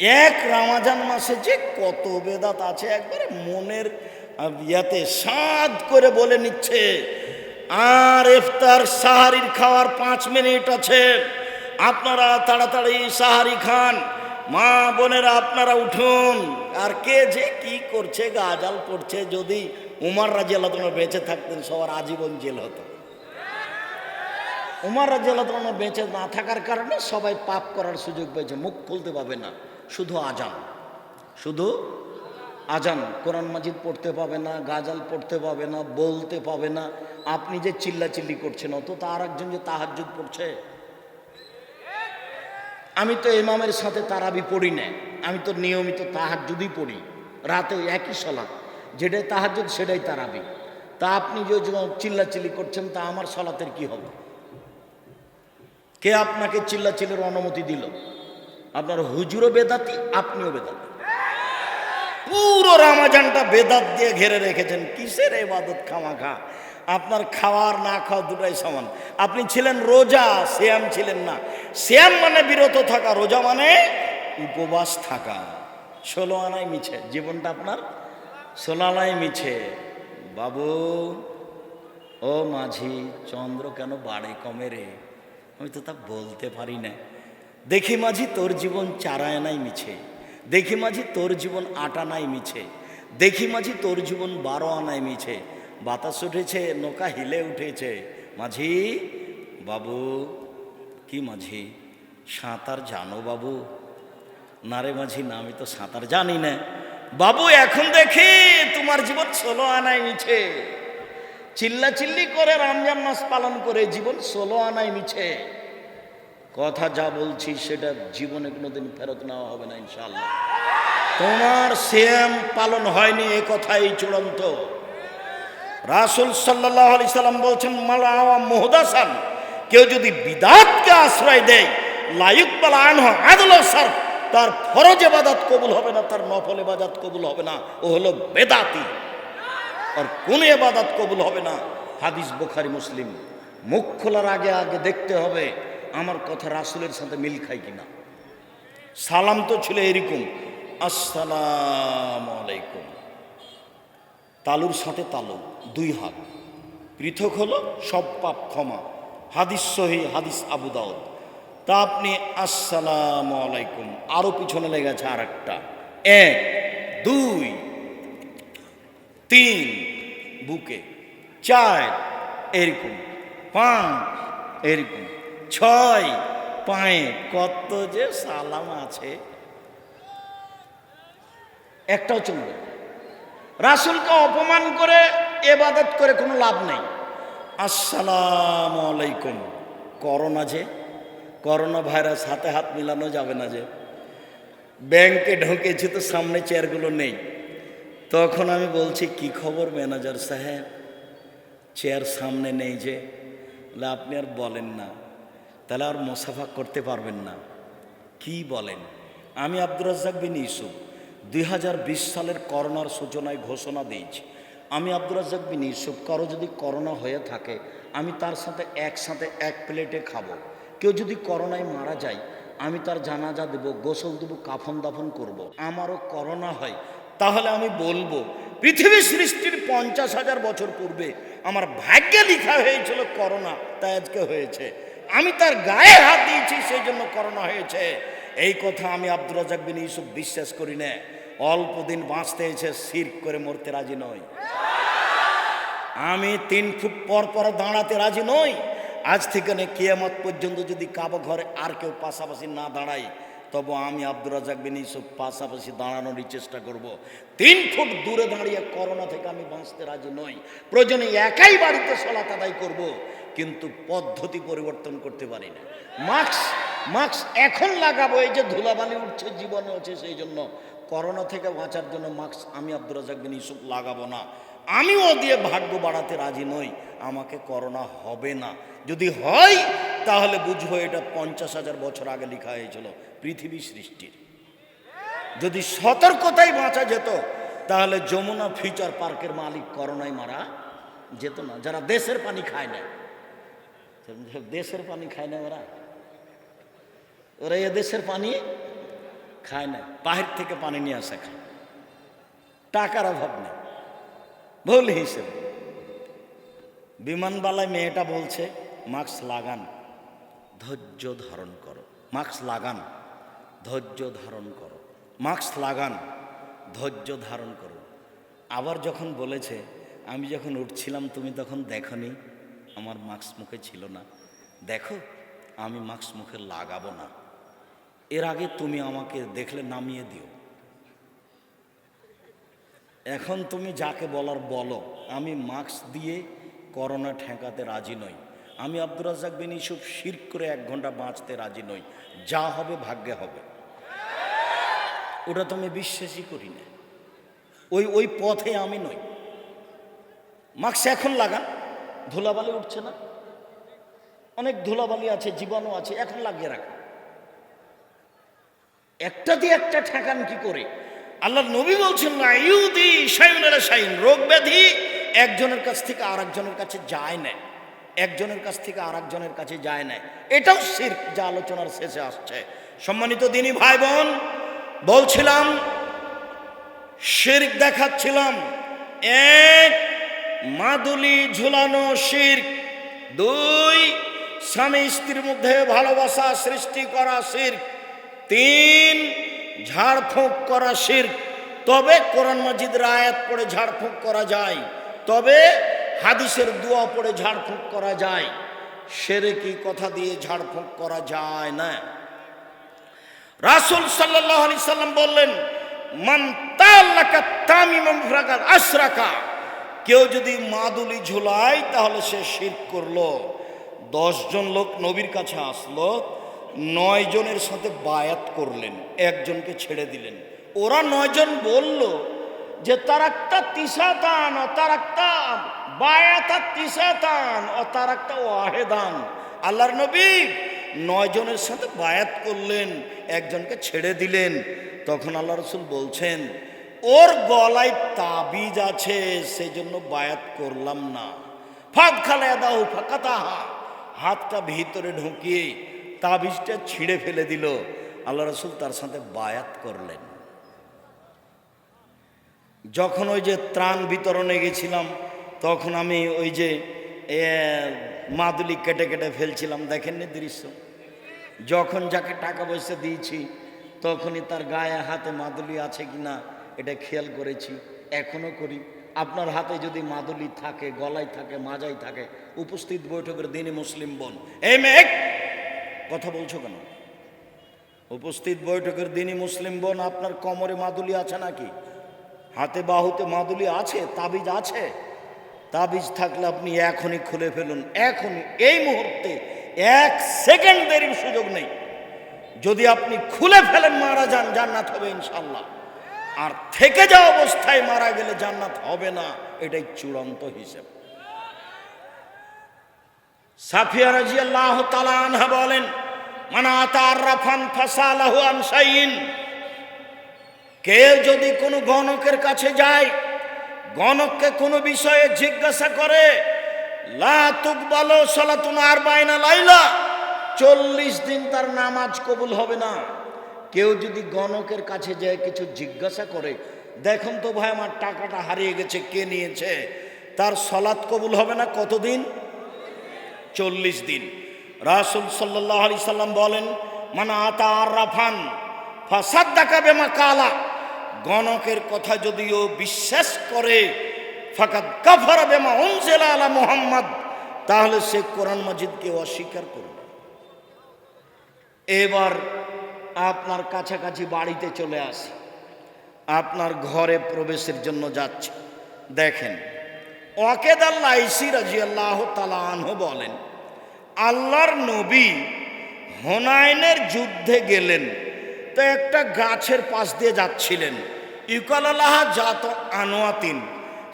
এক রমজান মাসে যে কত বেদাত আছে একবারে মনের ইয়াতে সাদ করে বলে নিচ্ছে। আর ইফতার সাহারির খাওয়ার 5 মিনিট আছে, আপনারা তাড়াতাড়ি সাহারি খান। মা বোনেরা আপনারা উঠুন। আর কে যে কি করছে, গাজাল পড়ছে। যদি উমর রাদিয়াল্লাহু আনহু বেঁচে থাকতেন সবার আজীবন জেল হতো। উমর রাদিয়াল্লাহু আনহু বেঁচে না থাকার কারণে সবাই পাপ করার সুযোগ পেয়েছে, মুখ খুলতে পাবে না, শুধু আজান, শুধু আজান। কোরআন মাজিদ পড়তে পাবে না, গাজাল পড়তে পাবে না, বলতে পাবে না। আপনি যে চিল্লাচিল্লি করছেন অত তো আর একজন যে তাহাজ্জুদ পড়ছে। আমি তো ইমামের সাথে তারাবি পড়ি না, আমি তো নিয়মিত তাহাজ্জুদই পড়ি রাতে, একই সালাত, যেটাই তাহাজ্জুদ সেটাই তারাবি। তা আপনি যে চিল্লাচিল্লি করছেন তা আমার সালাতের কি হবে? কে আপনাকে চিল্লাচিল্লির অনুমতি দিল? আপনার হুজুরও বেদাতি, আপনিও বেদাতি। পুরো রমজানটা বেদাত দিয়ে ঘিরে রেখেছেন। কিসের ইবাদত খামাখা? আপনার খাওয়ার না খাওয়া দুটাই সমান। আপনি ছিলেন রোজা, সিয়াম ছিলেন না। সিয়াম মানে বিরত থাকা, রোজা মানে উপবাস থাকা। 16 আনাই মিছে জীবনটা আপনার, 16 আনাই মিছে। বাবু ও মাঝি, চন্দ্র কেন বাড়ে কমে রে? আমি তো তা বলতে পারি না। দেখি মাঝি তোর জীবন 4 আনাই মিছে, দেখি মাঝি তোর জীবন 8 আনাই মিছে, দেখি মাঝি তোর জীবন 12 আনাই মিছে। বাতাস উঠেছে, নৌকা হিলে উঠেছে। মাঝি বাবু, কি মাঝি সাঁতার জানো বাবু? না রে মাঝি, না আমি তো সাঁতার জানি না। বাবু এখন দেখি তোমার জীবন 16 আনাই মিছে। চিল্লাচিল্লি করে রমজান মাস পালন করে জীবন 16 আনাই মিছে। কথা যা বলছি সেটা জীবনে কোনোদিন ফেরত নেওয়া হবে না ইনশাআল্লাহ। তোমার সিয়াম পালন হয়নি এ কথাই চূড়ান্ত। রাসূল সাল্লাল্লাহু আলাইহি সাল্লাম বলছেন, মালাওয়া মুহদাসান, কেউ যদি বিদআতকে আশ্রয় দেয়, লা ইকবাল আনহু আদলু সারফ, তার ফরজ ইবাদত কবুল হবে না, তার নফল ইবাদত কবুল হবে না, ও হলো বেদাতি। আর কোন ইবাদত কবুল হবে না। হাদিস বুখারী মুসলিম। মুখ খোলার আগে আগে দেখতে হবে আমার কথা রাসূলের সাথে মিল খায় কিনা। সালাম তো ছিল এরকম, আসসালামু আলাইকুম। তালুর সাথে তালু, 2 হাত পৃথক হলো, সব পাপ ক্ষমা। হাদিস সহিহ, হাদিস আবু দাউদ। তা আপনি আসসালামু আলাইকুম, আরো পিছনে লেগেছে আর একটা, 1 2 3 বুকে, 4 এরকম, 5 এরকম, 6 পায়ে। কত যে সালাম আছে, একটাও চলবে। রাসূলকে অপমান করে ইবাদত করে কোনো লাভ নেই। আসসালামু আলাইকুম। করোনা যে, করোনা ভাইরাস, হাতে হাত মিলানো যাবে না। যে ব্যাংকে ঢুকেছি তো সামনে চেয়ারগুলো নেই, তখন আমি বলছি কি খবর ম্যানেজার সাহেব, চেয়ার সামনে নেই যে। বলে আপনি আর বলেন না, তাহলে আর মুসাফা করতে পারবেন না। কি বলেন? আমি আব্দুর রাজ্জাক বিন ইউসুফ 2020 সালের করোনার সূচনায় ঘোষণা দিয়েছি, আমি আব্দুর রাজ্জাক বিন ইউসুফ, কারো যদি করোনা হয়ে থাকে আমি তার সাথে একসাথে এক প্লেটে খাবো। কেউ যদি করোনায় মারা যায় আমি তার জানাজা দেব, গোসল দেব, কাফন দাফন করব। আমারও করোনা হয় তাহলে আমি বলবো পৃথিবী সৃষ্টির 50,000 বছর পূর্বে আমার ভাগ্যে লেখা হয়েছিল করোনা, তাই আজকে হয়েছে। আমি তার গায়ে হাত দিয়েছি সেই জন্য করোনা হয়েছে। এই কথা আমি আব্দুর রাজ্জাক বিন ইউসুফ বিশ্বাস করি না। অল্প দিন বাঁচতে এসে শিরক করে মরতে রাজি নই। আমি 3 ফুট পর পর দাঁড়াতে রাজি নই। আজ থেকে কিয়ামত পর্যন্ত যদি কাবা ঘরে আর কেউ পাশাপাশি না দাঁড়ায়, তবে আমি আব্দুর রাজ্জাক বিন ইউসুফ পাশাপাশি দাঁড়ানোরই চেষ্টা করব। 3 ফুট দূরে দাঁড়িয়ে করোনা থেকে আমি বাঁচতে রাজি নই। প্রয়োজনে একাই বাড়িতে সালাত আদায় করব, কিন্তু পদ্ধতি পরিবর্তন করতে পারি না। মাস্ক এখন লাগাবো, এই যে ধুলাবালি উঠছে জীবনে হচ্ছে, সেই জন্য করোনা থেকে বাঁচার জন্য মাস্ক আমি আব্দুর রাজ্জাক বিন ইউসুফ লাগাবো না। আমিও দিয়ে ভাগ্য বাড়াতে রাজি নই। আমাকে করোনা হবে না, যদি হয় তাহলে বুঝবো এটা 50,000 বছর আগে লেখা হয়েছিল পৃথিবী সৃষ্টির। যদি সতর্কতায় বাঁচা যেত তাহলে যমুনা ফিউচার পার্কের মালিক করোনায় মারা যেত না। যারা দেশের পানি খায় না, দেশের পানি খায় না, ওরা এ দেশের পানি খায় না, বাহির থেকে পানি নিয়ে আসে খায়, টাকার অভাব নেই, ভুল হিসেবে। বিমানবালায় মেয়েটা বলছে মাস্ক লাগান, ধৈর্য ধারণ করো, মাস্ক লাগান, ধৈর্য ধারণ করো, মাস্ক লাগান, ধৈর্য ধারণ করো। আবার যখন বলেছে আমি যখন উঠছিলাম তুমি তখন দেখনি, আমার মাস্ক মুখে ছিল না, দেখো আমি মাস্ক মুখে লাগাবো না, এর আগে তুমি আমাকে দেখলে নামিয়ে দিও। এখন তুমি যাকে বলার বলো, আমি মাস্ক দিয়ে করোনা ঠেকাতে রাজি নই। আমি আব্দুর রাজ্জাক বিন ইউসুফ শিরক করে 1 ঘন্টা বাঁচতে রাজি নই, যা হবে ভাগ্যে হবে, ওটা তো আমি বিশ্বাসই করি না, ওই পথে আমি নই। মাস্ক এখন লাগান, ধুলাবালি উঠছে না, অনেক ধুলাবালি আছে, জীবাণু আছে, এখন লাগিয়ে রাখা। একটা দিয়ে একটা ঠেকান কি করে? আল্লাহ নবী বলছেন না ইউদি শাইউল শাইন, রোগ ব্যাধি একজনের কাছ থেকে আরেকজনের কাছে যায় না, একজনের কাছ থেকে আরেকজনের কাছে যায় না, এটাও শিরক, যা আলোচনার শেষে আসছে। সম্মানিত দিনী ভাই বোন, বলছিলাম শিরক দেখাচ্ছিলাম, 1 মাদুলি ঝুলানো শিরক, 2 স্বামী স্ত্রীর মধ্যে ভালোবাসা সৃষ্টি করা শিরক, 3 ঝাড়ফুঁক করা শিরক। তবে কোরআন মাজিদের আয়াত পড়ে ঝাড়ফুঁক করা যায়, তবে হাদিসের দোয়া পড়ে ঝাড়ফুঁক করা যায়, শিরকি কথা দিয়ে ঝাড়ফুঁক করা যায় না। রাসূল সাল্লাল্লাহু আলাইহি সাল্লাম বললেন মান তাল্লাকা তামিমান ফাকাদ আশরাকা, কেউ যদি মাদুলি ঝুলায় তাহলে সে শিরক করলো। 10 জন লোক নবীর কাছে আসলো, 9 জনের সাথে বায়াত করলেন, একজনকে ছেড়ে দিলেন। ওরা 9 জন বলল যে তারাক্তা তিসাতান ও তারাক্তা বায়াতা তিসাতান ও তারাক্তা ওয়াহিদান। আল্লাহর নবী 9 জনের সাথে বায়াত করলেন, একজনকে ছেড়ে দিলেন। তখন আল্লাহ রাসূল বলছেন ওর গলায় তাবিজ আছে, সেজন্য বায়াত করলাম না। ফাদ খালায়া দাও ফাকাতাহা, হাতটা ভিতরে ঢুকিয়ে তাবিজটা ছিঁড়ে ফেলে দিল। আল্লাহ রাসূল তার সাথে বায়াত করলেন। যখন ওই যে ত্রাণ বিতরণে গেছিলাম, তখন আমি ওই যে মাদুলি কেটে কেটে ফেলছিলাম, দেখেননি দৃশ্য? যখন যাকে টাকা পয়সা দিয়েছি তখনই তার গায়ে হাতে মাদুলি আছে কিনা এটা খেয়াল করেছি, এখনো করি। আপনার হাতে যদি মাদুলি থাকে, গলায় থাকে, মাজায় থাকে, উপস্থিত বৈঠকের দিনই মুসলিম বোন, এই মেয়ে কথা বলছো কেন? উপস্থিত বৈঠকের দিনই মুসলিম বোন, আপনার কোমরে মাদুলি আছে নাকি? হাতে বাহুতে মাদুলি আছে? তাবিজ আছে? তাবিজ থাকলে আপনি এখনই খুলে ফেলুন, এখনই, এই মুহূর্তে, 1 সেকেন্ড দেরির সুযোগ নেই। যদি আপনি খুলে ফেলেন মারা যান, জান্নাত হবে ইনশাআল্লাহ। আর থেকে যাওয়া অবস্থায় মারা গেলে জান্নাত হবে না, এটাই চূড়ান্ত হিসেব। সাফিয়া রাদিয়াল্লাহু তাআলা আনহা বলেন মান আতারাফান ফাসালাহু আন শাইইন, কেউ যদি কোনো গণকের কাছে যায়, গণককে কোনো বিষয়ে জিজ্ঞাসা করে, লা তুকবালু সালাতুন 40 লাইলা, 40 দিন তার নামাজ কবুল হবে না। কেউ যদি গণকের কাছে যায় কিছু জিজ্ঞাসা করে, দেখুন তো ভাই আমার টাকাটা হারিয়ে গেছে, কে নিয়েছে, তার সালাত কবুল হবে না কতদিন? 40 দিন। রাসূল সাল্লাল্লাহু আলাইহি সাল্লাম বলেন মান আতারাফান ফাসাদ্দাকা বিমা কালা, গণকের কথা যদিও বিশ্বাস করে, ফাকাদ কাফারা বিমা উনজিলা আলা মুহাম্মদ, তাহলে সে কোরআন মাজিদকে অস্বীকার করবে। এবার আপনার কাছাকাছি বাড়িতে চলে আসে, আপনার ঘরে প্রবেশের জন্য যাচ্ছে, দেখেন ওয়াকেদ আল-লাইসি রাদিয়াল্লাহু তাআলা আনহু বলেন আল্লাহর নবী হুনাইনের যুদ্ধে গেলেন, তো একটা গাছের পাশ দিয়ে যাচ্ছিলেন, ইউকালালাহা জাত আনোয়াতিন,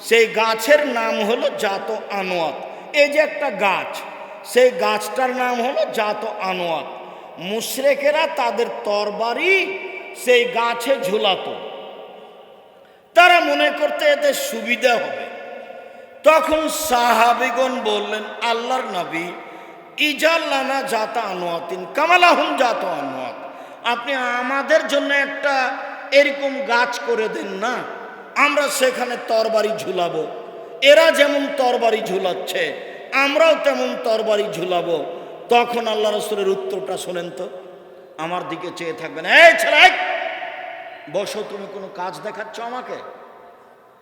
সেই গাছের নাম হলো জাত আনোয়াত। এই যে একটা গাছ, সেই গাছটার নাম হলো জাত আনোয়াত। মুশরিকেরা তাদের তরবারি সেই গাছে ঝুলাতো, তারা মনে করতে এতে সুবিধা হবে। তখন সাহাবীগণ বললেন আল্লাহর নবী ইজাল্লানা জাতা আনোয়াতিন কামালাহুম জাত আনোয়াত, আপনি আমাদের জন্য একটা এরকম গাছ করে দেন না, আমরা সেখানে তরবারি ঝুলাবো। এরা যেমন তরবারি ঝুলাচ্ছে আমরাও তেমন তরবারি ঝুলাবো। তখন আল্লাহ রাসূলের উত্তরটা শোনেন তো, আমার দিকে চেয়ে থাকবেন, এই ছেলে বসো, তুমি কোনো কাজ দেখাচ্ছ আমাকে?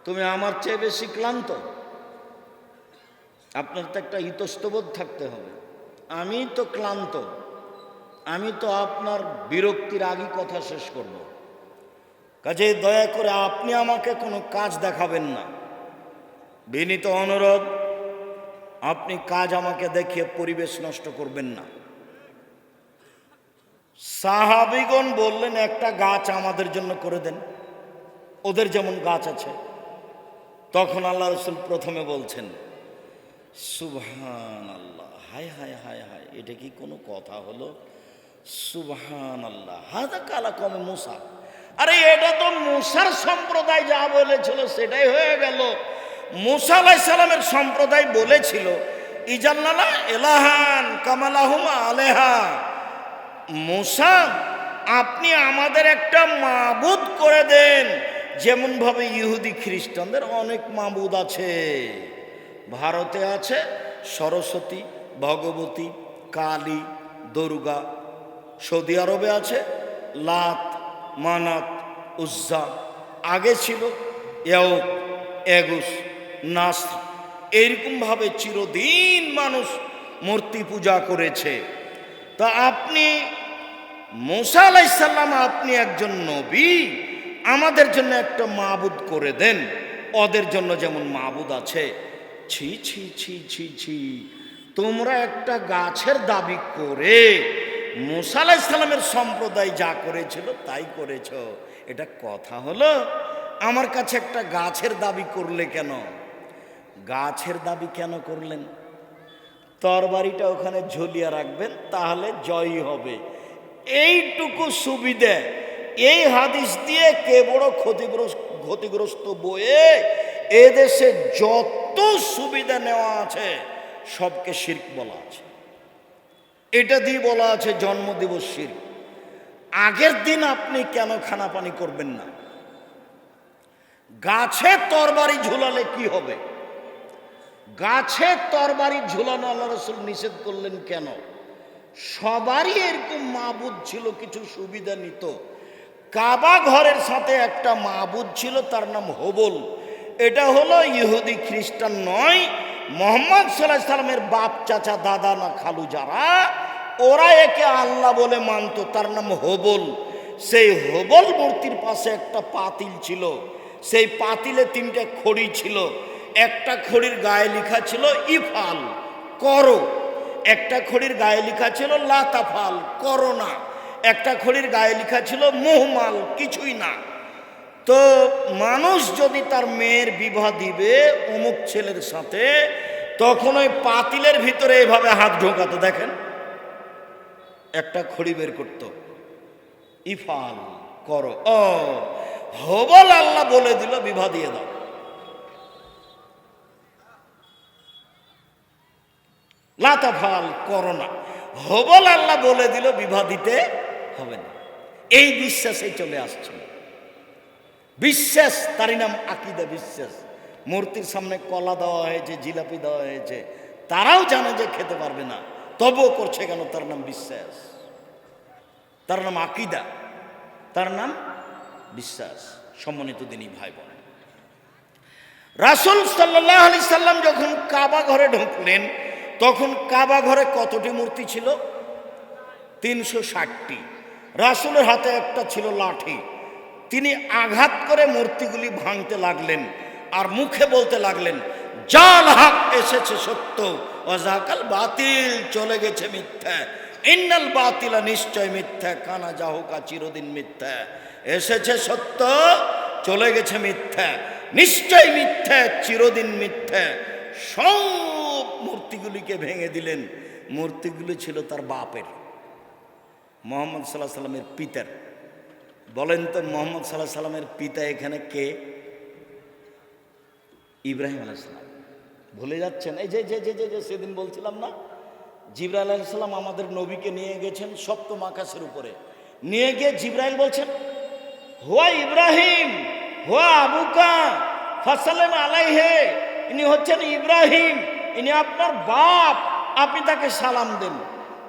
তুমি আমার চেয়ে বেশি ক্লান্ত? আপনার তো একটা ইতস্তবোধ থাকতে হবে। আমি তো ক্লান্ত, আমি তো আপনার বিরক্তির আগেই কথা শেষ করব। কাজেই দয়া করে আপনি আমাকে কোনো কাজ দেখাবেন না। বিনীত অনুরোধ, আপনি কাজ আমাকে দেখিয়ে পরিবেশ নষ্ট করবেন না। সাহাবীগণ বললেন, একটা গাছ আমাদের জন্য করে দেন, ওদের যেমন গাছ আছে। তখন আল্লাহ রাসূল প্রথমে বলছেন, সুবহানাল্লাহ, হায় হায় হায় হায়, এটা কি কোনো কথা হলো? সুবহানাল্লাহ, হাযা কালাকমে মুসা। আরে এটা তো মুসার সম্প্রদায় যা বলেছিল সেটাই হয়ে গেল। মুসা আলাইহিস সালামের সম্প্রদায় বলেছিল, ইজাল্লানা ইলাহান কামালাহুম আলেহা, মুসা আপনি আমাদের একটা মাবুদ করে দেন, যেমন ভাবে ইহুদি খ্রিস্টানদের অনেক মাবুদ আছে। ভারতে আছে সরস্বতী, ভগবতী, কালী, দুর্গা। সৌদি আরবে আছে লাত, মানাত, উজ্জা। আগে ছিল ইয়াউক, এগুস, নাসর। এইরকমভাবে চিরদিন মানুষ মূর্তি পূজা করেছে। তা আপনি মুসা আলাইহিস সালাম, আপনি একজন নবী, আমাদের জন্য একটা মাবুদ করে দেন, ওদের জন্য যেমন মাবুদ আছে। ছি ছি ছি ছি ছি, তোমরা একটা গাছের দাবি করে মুসা আলাইহিস সালামের সম্প্রদায় যা করেছিল তাই করেছ, এটা কথা হলো? আমার কাছে একটা গাছের দাবি করলে কেন? গাছের দাবি কেন করলেন? তরবারিটা ওখানে ঝুলিয়ে রাখবেন, তাহলে জয়ী হবে, এইটুকু সুবিধে। এই হাদিস দিয়ে কে বড় ক্ষতিগ্রস্ত বয়ে এদেশে যত সুবিধা নেওয়া আছে সবকে শিরক বলা আছে। এটা দিয়ে বলা আছে জন্মদিবস শিরক। আগের দিন আপনি কেন খানা পানি করবেন না? গাছে তরবারি ঝুলালে কি হবে? গাছে তরবারি ঝুলানো আল্লাহ রাসূল নিষেধ করলেন কেন? সবারই এরকম মাবুদ ছিল, কিছু সুবিধা নিত। কাবা ঘরের সাথে একটা মাবুদ ছিল, তার নাম হবল। এটা হলো ইহুদি খ্রিস্টান নয়, মুহাম্মদ সাল্লাল্লাহু আলাইহি সাল্লামের বাপ, চাচা, দাদা না খালু যারা, ওরা একে আল্লাহ বলে মানত, তার নাম হবল। সেই হবল মূর্তির পাশে একটা পাতিল ছিল, সেই পাতিলে 3টে খড়ি ছিল। একটা খড়ির গায়ে লেখা ছিল ইফাল, করো। একটা খড়ির গায়ে লেখা ছিল লা তাফাল, করো না। একটা খড়ির গায়ে লেখা ছিল মুহমাল, কিছুই না। তো মানুষ যদি তার মেয়ের বিবাহ দিবে অমুক ছেলের সাথে, তখন ওই পাতিলের ভিতরে এভাবে হাত ঢোকাতো, দেখেন, একটা খড়ি বের করত, ইফাল, করো। ও হবল আল্লাহ বলে দিল বিবাহ দিয়ে দাও। লাতাফাল, করো না। হবল আল্লাহ বলে দিল বিবাহ দিতে হবে না। এই বিশ্বাসে চলে আসছে বিশ্বাস, তারই নাম আকীদা, বিশ্বাস। মূর্তির সামনে কলা দেওয়া হয়েছে, জিলাপি দেওয়া হয়েছে, তারাও জানে যে খেতে পারবে না, তবুও করছে কেন? তার নাম বিশ্বাস, তার নাম আকীদা, তার নাম বিশ্বাস। সম্মানিত দিনী ভাই বোন, রাসূল সাল্লাল্লাহু আলাইহি সাল্লাম যখন কাবা ঘরে ঢুকলেন, তখন কাবা ঘরে কতটি মূর্তি ছিল? 360টি। রাসূলের হাতে একটা ছিল লাঠি। তিনি আঘাত করে মূর্তিগুলি ভাঙতে লাগলেন আর মুখে বলতে লাগলেন, জাল হক এসেছে সত্য, ওয়াজাকাল বাতিল চলে গেছে মিথ্যা। ইন্নাল বাতিলা, নিশ্চয় মিথ্যা, কানা জাহুকা, চিরদিন মিথ্যা। এসেছে সত্য, চলে গেছে মিথ্যা, নিশ্চয় মিথ্যা, চিরদিন মিথ্যা। সব মূর্তিগুলিকে ভেঙে দিলেন। মূর্তিগুলি ছিল তার বাপের, মুহাম্মদ সাল্লাল্লাহু আলাইহি সাল্লামের পিতার। বলেন তো, মুহাম্মদ সাল্লাল্লাহু আলাইহি সাল্লামের পিতা এখানে কে? ইব্রাহিম আলাইহিস সালাম। ভুলে যাচ্ছেন? এই যে যে যে যে সেদিন বলছিলাম না, জিবরাইল আলাইহিস সালাম আমাদের নবীকে নিয়ে গেছেন সপ্তম আকাশের উপরে। নিয়ে গিয়ে জিব্রাইল বলছেন, হুয়া ইব্রাহিম, হুয়া আবুকা ফাসাল্লাম আলাইহে, ইনি হচ্ছেন ইব্রাহিম, ইনি আপনার বাপ, আপনি তাকে সালাম দেন।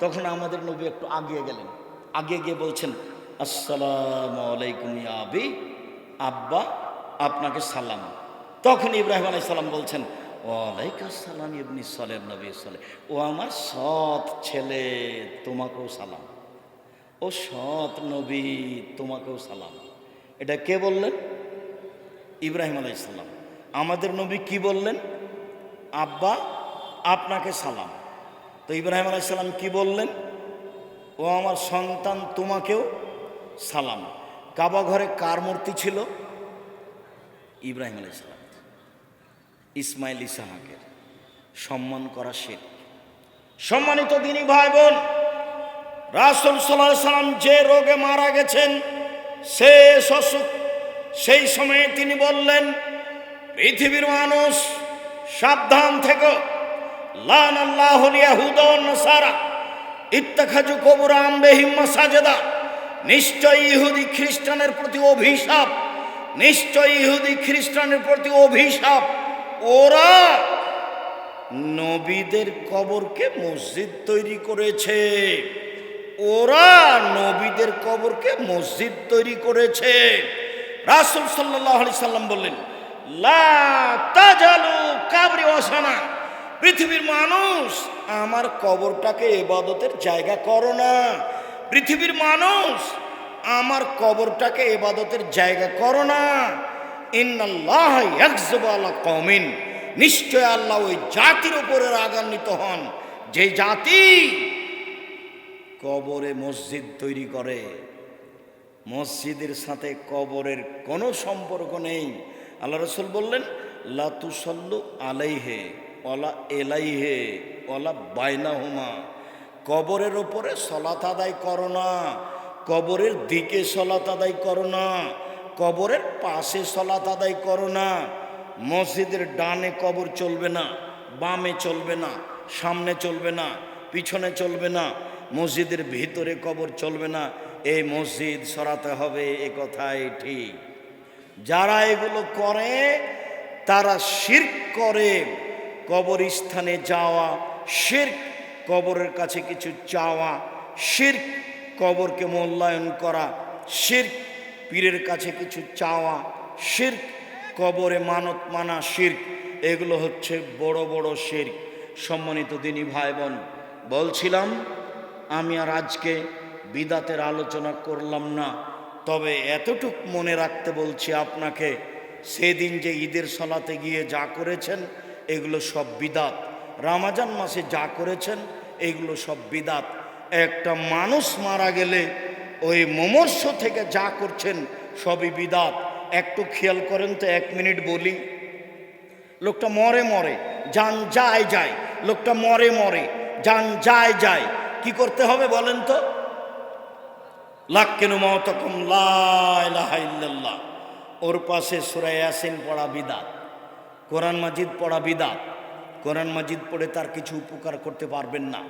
তখন আমাদের নবী একটু আগিয়ে গেলেন, আগিয়ে গিয়ে বলছেন, আসসালামু আলাইকুম ইয়া আবি, আব্বা আপনাকে সালাম। তখন ইব্রাহিম আলাইহিস সালাম বলছেন, ওয়ালাইকুম আসসালাম ইবনি সালেহ নবী সালেহ, ও আমার সৎ ছেলে, তোমাকেও সালাম, ও সৎ নবী, তোমাকেও সালাম। এটা কে বললেন? ইব্রাহিম আলাইহিস সালাম। আমাদের নবী কি বললেন? আব্বা আপনাকে সালাম। তো ইব্রাহিম আলাইহিস সালাম কি বললেন? ও আমার সন্তান, তোমাকেও সালাম। কাবা ঘরে কার মূর্তি ছিল? ইব্রাহিম আলাইহিস সালাম। ইসমাইল ইসহাকের সম্মান করা শিরক। সম্মানিত দিনী ভাই বোন, রাসূল সাল্লাল্লাহু আলাইহি সাল্লাম যে রোগে মারা গেছেন, শেষ অসুখ, সেই সময়ে তিনি বললেন, পৃথিবীর মানুষ সাবধান থেকো, লানাল্লাহুল ইয়াহুদা ওয়ান নাসারা ইত্তাখাযু কুবুর আনবিহিম মাসাজিদা, নিশ্চয় ইহুদি খ্রিস্টানের প্রতি অভিশাপ, নিশ্চয় ইহুদি খ্রিস্টানের প্রতি অভিশাপ, ওরা নবীদের কবরকে মসজিদ তৈরি করেছে, ওরা নবীদের কবরকে মসজিদ তৈরি করেছে। রাসূল সাল্লাল্লাহু আলাইহি সাল্লাম বললেন, লা তাজালু কাবরি ওয়াসানা, পৃথিবীর মানুষ আমার কবরটাকে ইবাদতের জায়গা করো না, পৃথিবীর মানুষ আমার কবরটাকে ইবাদতের জায়গা করো না। ইন্নাল্লাহ ইয়াগযিবু আলা কওমিন, নিশ্চয় আল্লাহ ওই জাতির উপরে রাগান্বিত হন যে জাতি কবরে মসজিদ তৈরি করে। মসজিদের সাথে কবরের কোনো সম্পর্ক নেই। আল্লাহ রাসূল বললেন, লা তুসাল্লু আলাইহে ওয়ালা এলাইহে ওয়ালা বাইনাহুমা, কবরের ওপরে সালাত আদায় করো না, কবরের দিকে সালাত আদায় করো না, কবরের পাশে সালাত আদায় করো না। মসজিদের ডানে কবর চলবে না, বামে চলবে না, সামনে চলবে না, পিছনে চলবে না, মসজিদের ভিতরে কবর চলবে না। এই মসজিদ সরাতে হবে, এ কথাই ঠিক। যারা এগুলো করে তারা শিরক করে। কবরস্থানে যাওয়া শিরক, কবরের কাছে কিছু চাওয়া শিরক, কবরকে মূল্যায়ন করা শিরক, পীরের কাছে কিছু চাওয়া শিরক, কবরে মানত মানা শিরক, এগুলো হচ্ছে বড় বড় শিরক। সম্মানিত দিনী ভাই বোন, বলছিলাম আমি আর আজকে বিদাতের আলোচনা করলাম না, তবে এতটুক মনে রাখতে বলছি আপনাকে, সেদিন যে ঈদের সালাতে গিয়ে যা করেছেন এগুলো সব বিদাত। রমজান মাসে যা করেছেন এগুলো সব বিদাত। একটা মানুষ মারা গেলে ওই মুমূর্ষ থেকে যা করছেন সবই বিদাত। একটু খেয়াল করেন তো, 1 মিনিট বলি। লোকটা মরে মরে জান যায় যায়, লোকটা মরে মরে জান যায় যায়, কি করতে হবে বলেন তো? লাক্কিনু মাউতাকুম লা ইলাহা ইল্লাল্লাহ। ওর পাশে সূরা ইয়াসিন পড়া বিদাত, কোরআন মাজিদ পড়া বিদাত। কোরআন মাজিদ পড়ে তার কিছু উপকার করতে পারবেন না,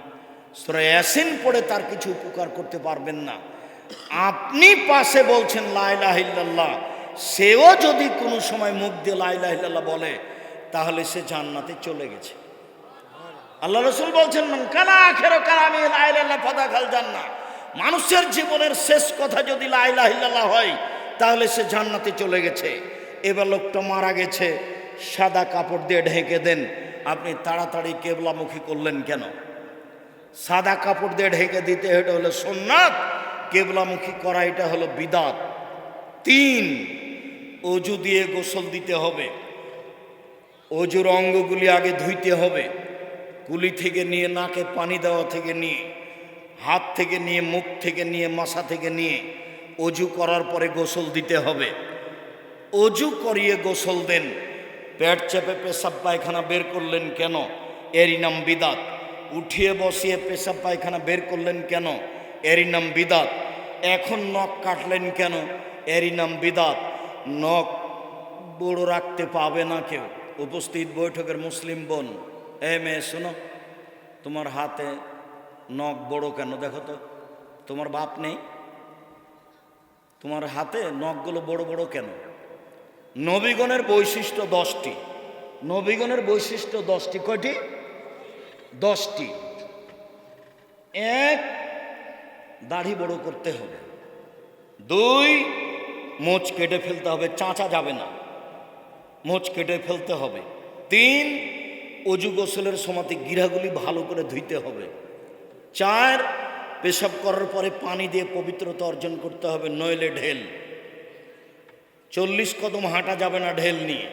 সূরা ইয়াসিন পড়ে তার কিছু উপকার করতে পারবেন না। আপনি পাশে বলছেন লা ইলাহা ইল্লাল্লাহ, সেও যদি কোনো সময় মুখ দিয়ে লা ইলাহা ইল্লাল্লাহ বলে তাহলে সে জান্নাতে চলে গেছে। আল্লাহ রাসূল বলছেন, মান কানা আখিরু কালামি লা ইলাহা ইল্লাল্লাহ ফাদাখাল জান্নাহ। মানুষের জীবনের শেষ কথা যদি লা ইলাহা ইল্লাল্লাহ হয় তাহলে সে জান্নাতে চলে গেছে। এবার লোকটা মারা গেছে, সাদা কাপড় দিয়ে ঢেকে দেন। আপনি তাড়াতাড়ি কেবলামুখী করলেন কেন? সাদা কাপড় দিয়ে ঢেকে দিতে এটা হলো সুন্নাত, কেবলামুখী করা এটা হলো বিদাত। 3, অজু দিয়ে গোসল দিতে হবে। অজুর অঙ্গগুলি আগে ধুইতে হবে, কুলি থেকে নিয়ে, নাকে পানি দেওয়া থেকে নিয়ে, হাত থেকে নিয়ে, মুখ থেকে নিয়ে, মাথা থেকে নিয়ে অজু করার পরে গোসল দিতে হবে। অজু করিয়ে গোসল দেন। পেট চেপে পেশাব পায়খানা বের করলেন কেন? এরই নাম বিদাত। উঠিয়ে বসিয়ে পেশাব পায়খানা বের করলেন কেন? এরই নাম বিদাত। এখন নখ কাটলেন কেন? এরই নাম বিদাত। নখ বড় রাখতে পাবে না কেউ। উপস্থিত বৈঠকের মুসলিম বোন, মেয়ে শোনো, তোমার হাতে নখ বড় কেন দেখো তো? তোমার বাপ নেই? তোমার হাতে নখগুলো বড় বড় কেন? নবীগণের বৈশিষ্ট্য 10টি। নবীগণের বৈশিষ্ট্য 10টি। কয়টি? 10টি। 1, দাড়ি বড় করতে হবে। 2, মোচ কেটে ফেলতে হবে, চাঁচা যাবে না, মোচ কেটে ফেলতে হবে। 3, অজু গোসলের সময়তে গিরাগুলি ভালো করে ধুইতে হবে। 4, পেশাব করার পরে পানি দিয়ে পবিত্রতা অর্জন করতে হবে, নইলে ঢেল। 40 কদম হাঁটা যাবে না ঢেল নিয়ে,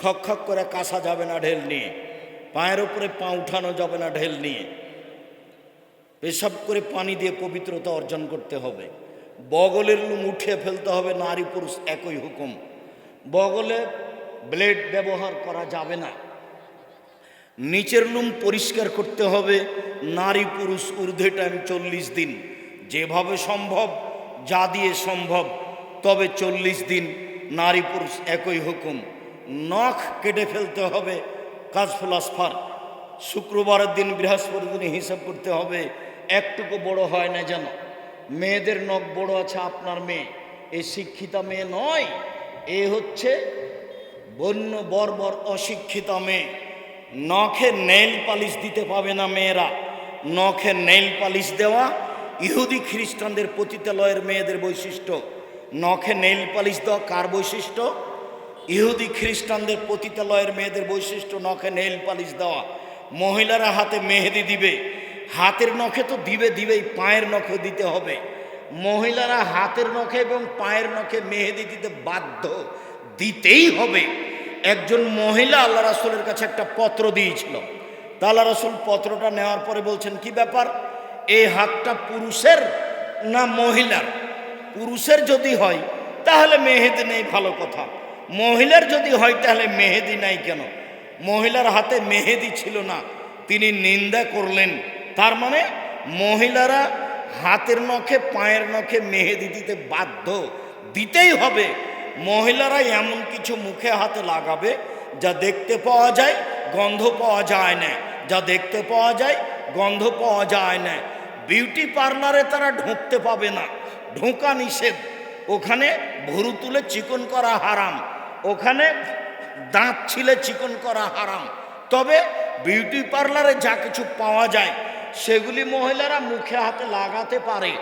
খক খক করে কাশা যাবে না ঢেল নিয়ে, পায়ের উপরে পা উঠানো যাবে না ঢেল নিয়ে। পেশাব করে পানি দিয়ে পবিত্রতা অর্জন করতে হবে। বগলের লুম উঠিয়ে ফেলতে হবে, নারী পুরুষ একই হুকুম। বগলে ব্লেড ব্যবহার করা যাবে না। নিচের লুম পরিষ্কার করতে হবে, নারী পুরুষ ঊর্ধ্বে টাইম 40 দিন, যেভাবে সম্ভব, যা দিয়ে সম্ভব, তবে 40 দিন নারী পুরুষ একই হুকুম। নখ কেটে ফেলতে হবে, কাজফুল আসফার। শুক্রবারের দিন, বৃহস্পতির দিনে হিসাব করতে হবে, একটুকু বড় হয় না যেন। মেয়েদের নখ বড় আছে, আপনার মেয়ে এ শিক্ষিতা মেয়ে নয়, এ হচ্ছে বন্য বর্বর অশিক্ষিতা মেয়ে। নখে নেইল পালিশ দিতে পাবে না মেয়েরা। নখে নেইল পালিশ দেওয়া ইহুদি খ্রিস্টানদের পতিতালয়ের মেয়েদের বৈশিষ্ট্য। নখে নেইল পালিশ দেওয়া কার বৈশিষ্ট্য? ইহুদি খ্রিস্টানদের পতিতালয়ের মেয়েদের বৈশিষ্ট্য নখে নেইল পালিশ দেওয়া। মহিলারা হাতে মেহেদি দিবে, হাতের নখে তো দিবেই, পায়ের নখে দিতে হবে। মহিলারা হাতের নখে এবং পায়ের নখে মেহেদি দিতে বাধ্য, দিতেই হবে। একজন মহিলা আল্লাহ রাসূলের কাছে একটা পত্র দিয়েছিল। তা আল্লাহ রাসূল পত্রটা নেওয়ার পরে বলছেন, কি ব্যাপার, এই হাতটা পুরুষের না মহিলার? পুরুষের যদি হয় তাহলে মেহেদি নেই, ভালো কথা। মহিলার যদি হয় তাহলে মেহেদি নাই কেন? মহিলার হাতে মেহেদি ছিল না, তিনি নিন্দা করলেন। তার মানে মহিলারা হাতের নখে পায়ের নখে মেহেদি দিতে বাধ্য, দিতেই হবে। মহিলারা এমন কিছু মুখে হাতে লাগাবে যা দেখতে পাওয়া যায়, গন্ধ পাওয়া যায় না, যা দেখতে পাওয়া যায়, গন্ধ পাওয়া যায় না। বিউটি পার্লারে তারা ঢুকতে পাবে না, ঢোকা নিষেধ। ওখানে ভুরু তুলে চিকন করা হারাম, ওখানে দাঁত ছিলে চিকন করা হারাম। তবে বিউটি পার্লারে যা কিছু পাওয়া যায় সেগুলি মহিলারা মুখে হাতে লাগাতে পারে।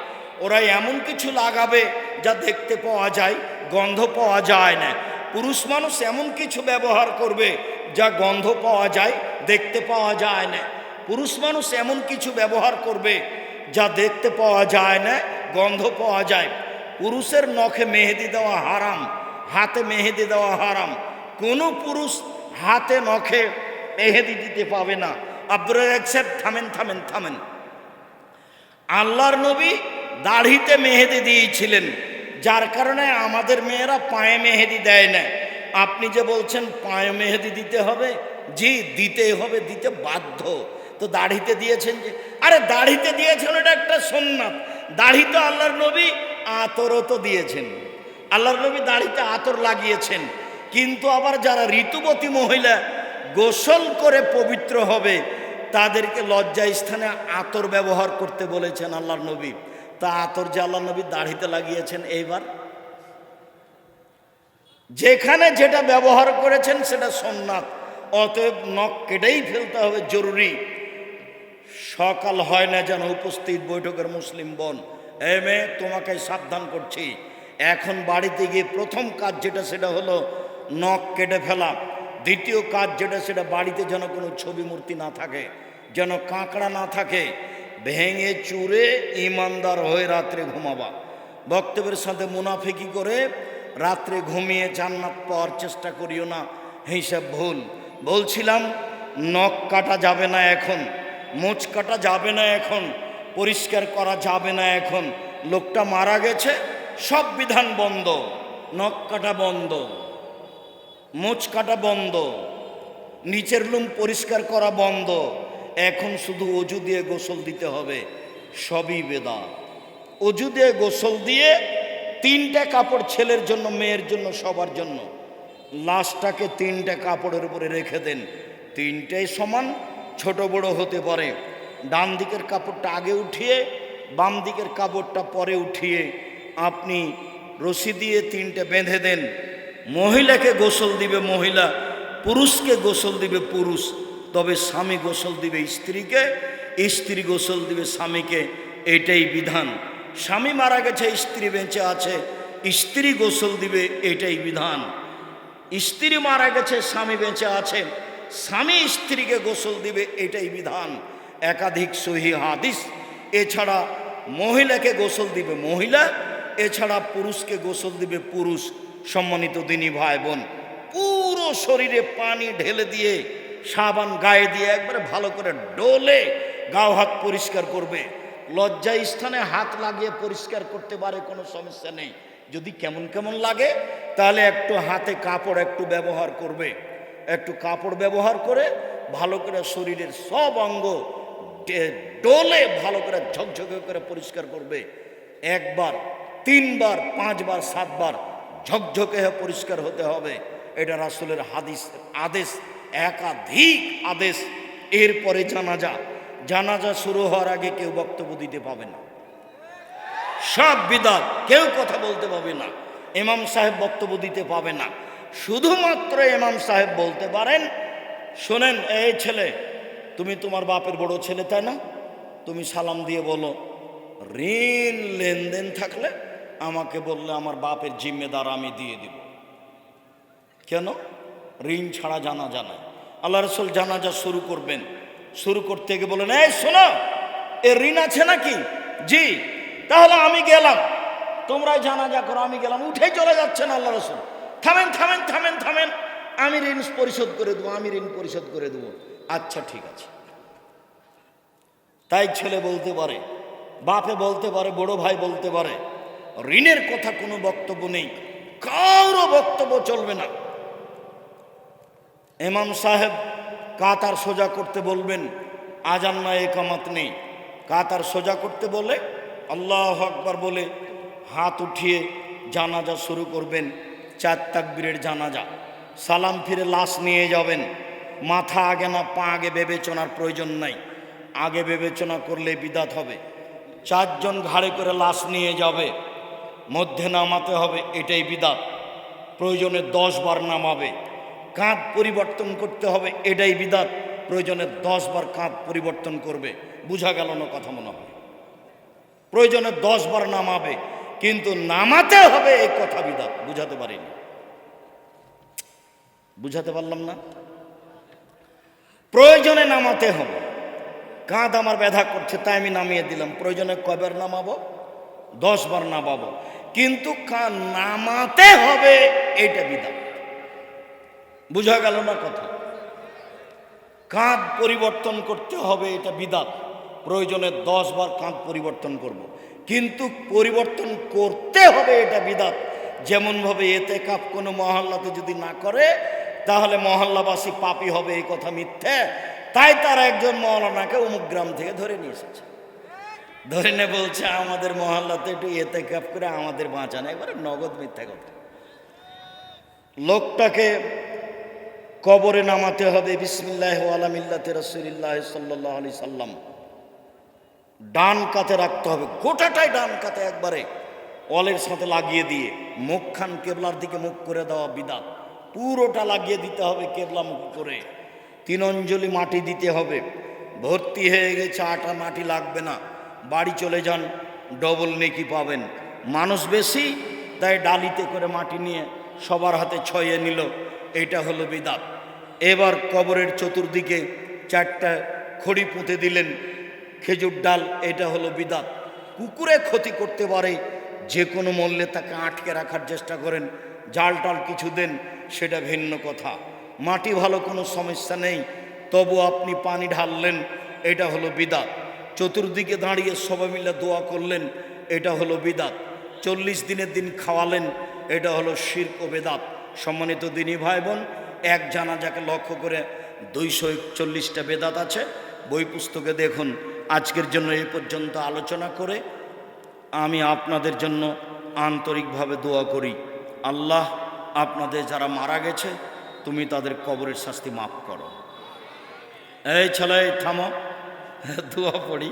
ওরা এমন কিছু লাগাবে যা দেখতে পাওয়া যায়, গন্ধ পাওয়া যায় না। পুরুষ মানুষ এমন কিছু ব্যবহার করবে যা গন্ধ পাওয়া যায়, দেখতে পাওয়া যায় না। পুরুষ মানুষ এমন কিছু ব্যবহার করবে যা দেখতে পাওয়া যায় না, গন্ধ পাওয়া যায়। পুরুষের নখে মেহেদি দেওয়া হারাম, হাতে মেহেদি দেওয়া হারাম। কোনো পুরুষ হাতে নখে মেহেদি দিতে পাবে না। আব্দুর রাজ্জাক সাহেব, থামেন। আল্লাহর নবী দাড়িতে মেহেদি দিয়েছিলেন, যার কারণে আমাদের মেয়েরা পায়ে মেহেদি দেয় না। আপনি যে বলছেন পায়ে মেহেদি দিতে হবে, জি দিতেই হবে, দিতে বাধ্য। তো দাড়িতে দিয়েছেন যে, আরে দাড়িতে দিয়েছেন এটা একটা সুন্নাত। দাড়িতে আল্লাহর নবী আতরও তো দিয়েছেন, আল্লাহর নবী দাড়িতে আতর লাগিয়েছেন। কিন্তু আবার যারা ঋতুবতী মহিলা গোসল করে পবিত্র হবে তাদেরকে লজ্জা স্থানে আতর ব্যবহার করতে বলেছেন আল্লাহর নবী। তা আতর যে আল্লাহর নবী দাড়িতে লাগিয়েছেন, এইবার যেখানে যেটা ব্যবহার করেছেন সেটা সুন্নাত, অতএব নখ কেটেই ফেলতে হবে, জরুরি। সকাল হয় না যেন উপস্থিত বৈঠকের মুসলিম বোন, এ মেয়ে তোমাকে সাবধান করছি, এখন বাড়িতে গিয়ে প্রথম কাজ যেটা সেটা হলো নখ কেটে ফেলা। দ্বিতীয় কাজ যেটা সেটা বাড়িতে যেন কোনো ছবি মূর্তি না থাকে, যেন কাঁকড়া না থাকে। ভেঙে চুরে ইমানদার হয়ে রাত্রে ঘুমাবা। বক্তব্যের সাথে মুনাফিকি করে রাত্রে ঘুমিয়ে জান্নাত পাওয়ার চেষ্টা করিও না, হিসাব ভুল। বলছিলাম নখ কাটা যাবে না এখন, মোচ কাটা যাবে না এখন, পরিষ্কার করা যাবে না এখন। লোকটা মারা গেছে, সব বিধান বন্ধ, নখ কাটা বন্ধ, মোচ কাটা বন্ধ, নিচের লুম পরিষ্কার করা বন্ধ। এখন শুধু অজু দিয়ে গোসল দিতে হবে, সবই বেদাত। অজু দিয়ে গোসল দিয়ে 3টে কাপড়, ছেলের জন্য, মেয়ের জন্য, সবার জন্য। লাশটাকে 3টে কাপড়ের উপরে রেখে দেন, 3টেই সমান, ছোট বড় হতে পারে। ডান দিকের কাপড়টা আগে উঠিয়ে, বাম দিকের কাপড়টা পরে উঠিয়ে আপনি রশি দিয়ে 3টে বেঁধে দেন। মহিলাকে গোসল দিবে মহিলা, পুরুষকে গোসল দিবে পুরুষ। তবে স্বামী গোসল দিবে স্ত্রীকে, স্ত্রী গোসল দিবে স্বামীকে, এটাই বিধান। স্বামী মারা গেছে, স্ত্রী বেঁচে আছে, স্ত্রী গোসল দিবে, এটাই বিধান। স্ত্রী মারা গেছে, স্বামী বেঁচে আছে, স্বামী স্ত্রীকে গোসল দিবে, এটাই বিধান। একাধিক সহিহ হাদিস। এছাড়া মহিলাকে গোসল দিবে মহিলা, এছাড়া পুরুষকে গোসল দিবে পুরুষ। সম্মানিত দিনী ভাই বোন, পুরো শরীরে পানি ঢেলে দিয়ে সাবান গায়ে দিয়ে একবারে ভালো করে ডলে গাও হাত পরিষ্কার করবে। লজ্জা স্থানে হাত লাগিয়ে পরিষ্কার করতে পারে, কোনো সমস্যা নেই। যদি কেমন কেমন লাগে তাহলে একটু হাতে কাপড় একটু ব্যবহার করবে, একটু কাপড় ব্যবহার করে ভালো করে শরীরের সব অঙ্গ ডলে ভালো করে ঝকঝকে করে পরিষ্কার করবে। 1 বার, 3 বার, 5 বার, 7 বার ঝকঝকে হয়ে পরিষ্কার হতে হবে। এটা রাসূলের হাদিস আদেশ, একাধিক আদেশ। এরপরে জানাজা। জানাজা শুরু হওয়ার আগে কেউ বক্তব্য দিতে পাবে না, সব বিদআত, কেউ কথা বলতে পাবে না, ইমাম সাহেব বক্তব্য দিতে পাবে না। শুধুমাত্র ইমাম সাহেব বলতে পারেন, শোনেন এই ছেলে, তুমি তোমার বাপের বড় ছেলে তাই না? তুমি সালাম দিয়ে বলো, ঋণ লেনদেন থাকলে আমাকে বললে আমার বাপের জিম্মেদার আমি দিয়ে দিব। কেন? ঋণ ছাড়া জানাজা নাই। আল্লাহ রাসূল জানাজা শুরু করবেন, শুরু করতে গিয়ে বলেন, এই শোনো, এ ঋণ আছে নাকি? জি। তাহলে আমি গেলাম, তোমরাই জানাজা করো, আমি গেলাম। উঠে চলে যাচ্ছেন আল্লাহ রাসূল। থামেন থামেন থামেন থামেন, আমি ঋণ পরিশোধ করে দেবো, আমি ঋণ পরিশোধ করে দেবো। আচ্ছা ঠিক আছে। তাই ছেলে বলতে পারে, বাপে বলতে পারে, বড় ভাই বলতে পারে, ঋণের কথা কোনো বক্তব্য নেই, কারো বক্তব্য চলবে না। ইমাম সাহেব কাতার সোজা করতে বলবেন, আজান না একামত নেই, কাতার সোজা করতে বলে আল্লাহু আকবার বলে হাত উঠিয়ে জানাজা শুরু করবেন। 4 তাকবীরের জানাজা। সালাম ফিরে লাশ নিয়ে যাবেন। মাথা আগে না পা আগে বিবেচনার প্রয়োজন নাই, আগে বিবেচনা করলে বিদাত হবে। 4 জন ঘাড়ে করে লাশ নিয়ে যাবে, মধ্যে নামাতে হবে, এটাই বিদাত। প্রয়োজনে 10 বার নামাবে। কাঁধ পরিবর্তন করতে হবে, এটাই বিদাত। প্রয়োজনে 10 বার কাঁধ পরিবর্তন করবে। বুঝা গেল না কথা মনে হয়? প্রয়োজনে 10 বার নামাবে, কিন্তু নামাতে হবে এই কথা বিদাত। বুঝাতে পারিনি, বুঝাতে পারলাম না? প্রয়োজনে নামাতে হবে। কাঁধ আমার ব্যথা করছে তাই আমি নামিয়ে দিলাম, প্রয়োজনে কয়বার নামাবো? 10 বার নামাবো, কিন্তু নামাতে হবে, এইটা বিধান। বুঝা গেল না কথা? কাঁধ পরিবর্তন করতে হবে, এটা বিধান। প্রয়োজনে 10 বার কাঁধ পরিবর্তন করব, কিন্তু পরিবর্তন করতে হবে, এটা বিধান। যেমনভাবে ইতিকাফ কোনো মহল্লাতে যদি না করে তাহলে মহল্লাবাসী পাপী হবে, এই কথা মিথ্যে। তাই তারা একজন মওলানাকে অমুক গ্রাম থেকে ধরে নিয়ে এসেছে, ধরে নিয়ে বলছে আমাদের মহল্লাতে একটু ইতিকাফ করে আমাদের বাঁচান। একবারে নগদ মিথ্যা কথা। লোকটাকে কবরে নামাতে হবে, বিসমিল্লাহ ওয়ালা মিল্লাতে রাসূলিল্লাহ সাল্লাল্লাহু আলাইহি সাল্লাম। ডান কাতে রাখতে হবে, গোটাটাই ডান কাতে একবারে ওয়ালের সাথে লাগিয়ে দিয়ে মুখখান কেবলার দিকে মুখ করে দেওয়া বিদাত। পুরোটা লাগিয়ে দিতে হবে কেবলা মুখ করে। 3 অঞ্জলি মাটি দিতে হবে। ভর্তি হয়ে গেছে, আটা মাটি লাগবে না, বাড়ি চলে যান, ডবল নেকি পাবেন। মানুষ বেশি তাই ডালিতে করে মাটি নিয়ে সবার হাতে ছয়ে নিল, এটা হলো বিদাত। এবার কবরের চতুর্দিকে 4টা খড়ি পুঁতে দিলেন, খেজুর ডাল, এটা হলো বিদাত। কুকুরে ক্ষতি করতে পারে, যে কোনো মূল্যে তাকে আটকে রাখার চেষ্টা করেন, জাল টাল কিছু দেন, সেটা ভিন্ন কথা। মাটি ভালো, কোনো সমস্যা নেই, তবু আপনি পানি ঢাললেন, এটা হলো বিদাত। চতুর্দিকে দাঁড়িয়ে সবাই মিলে দোয়া করলেন, এটা হলো বিদাত। 40 দিনের দিন খাওয়ালেন, এটা হলো শিরক ও বেদাত। সম্মানিত দিনী ভাই বোন, এক জানাজাকে লক্ষ্য করে 241টা বেদাত আছে, বই পুস্তকে দেখুন। আজকের জন্য এই পর্যন্ত আলোচনা করে আমি আপনাদের জন্য আন্তরিকভাবে দোয়া করি, আল্লাহ আপনাদের যারা মারা গেছে তুমি তাদের কবরের শাস্তি মাফ করো। এই ছেলে থামো, দোয়া পড়ি।